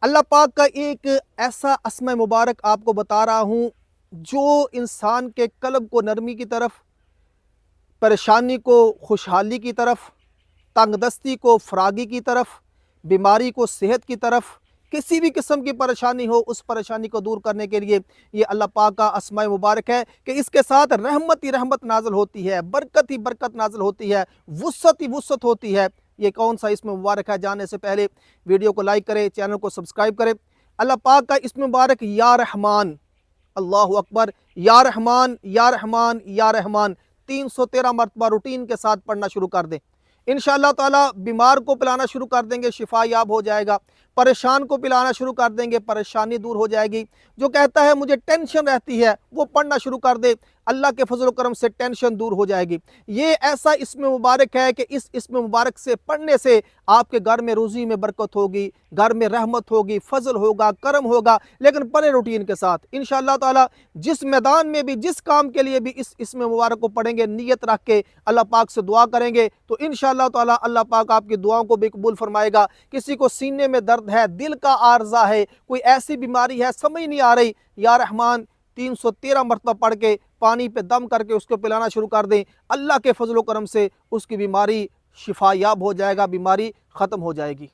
اللہ पाक का एक ऐसा अस्मा मुबारक आपको बता रहा हूँ जो इंसान के कल्ब को नरमी की तरफ, परेशानी को खुशहाली की तरफ, तंगदस्ती को फरागी की तरफ, बीमारी को सेहत की तरफ, किसी भी किस्म की परेशानी हो उस परेशानी को दूर करने के लिए ये अल्लाह पाक का अस्मा मुबारक है कि इसके साथ रहमत ही रहमत नाज़िल होती है, बरकत ही बरकत नाज़िल होती है, वुसअत ही वुसअत होती है। ये कौन सा इसमें मुबारक है, जानने से पहले वीडियो को लाइक करें, चैनल को सब्सक्राइब करें। अल्लाह पाक का इसमें मुबारक या रहमान, अल्लाहु अकबर, या रहमान या रहमान या रहमान 313 मरतबा रूटीन के साथ पढ़ना शुरू कर दें। इंशाअल्लाह ताला बीमार को पिलाना शुरू कर देंगे, शिफा याब हो जाएगा। परेशान को पिलाना शुरू कर देंगे, परेशानी दूर हो जाएगी। जो कहता है मुझे टेंशन रहती है, वो पढ़ना शुरू कर दे, अल्लाह के फजल करम से टेंशन दूर हो जाएगी। ये ऐसा इसमें मुबारक है कि इस इसमें मुबारक से पढ़ने से आपके घर में रोज़ी में बरकत होगी, घर में रहमत होगी, फजल होगा, करम होगा, लेकिन पढ़े रूटीन के साथ। इंशाअल्लाह ताला जिस मैदान में भी, जिस काम के लिए भी इसमें मुबारक को पढ़ेंगे, नियत रख के अल्लाह पाक से दुआ करेंगे तो इंशाअल्लाह ताला अल्लाह पाक आपकी दुआओं को भी कबूल फरमाएगा। किसी को सीने में दर्द है, दिल का आर्जा है, कोई ऐसी बीमारी है समझ नहीं आ रही, या रहमान 313 मरतबा पढ़ के पानी पे दम करके उसको पिलाना शुरू कर दें। अल्लाह के फजल करम से उसकी बीमारी शिफा याब हो जाएगा, बीमारी ख़त्म हो जाएगी।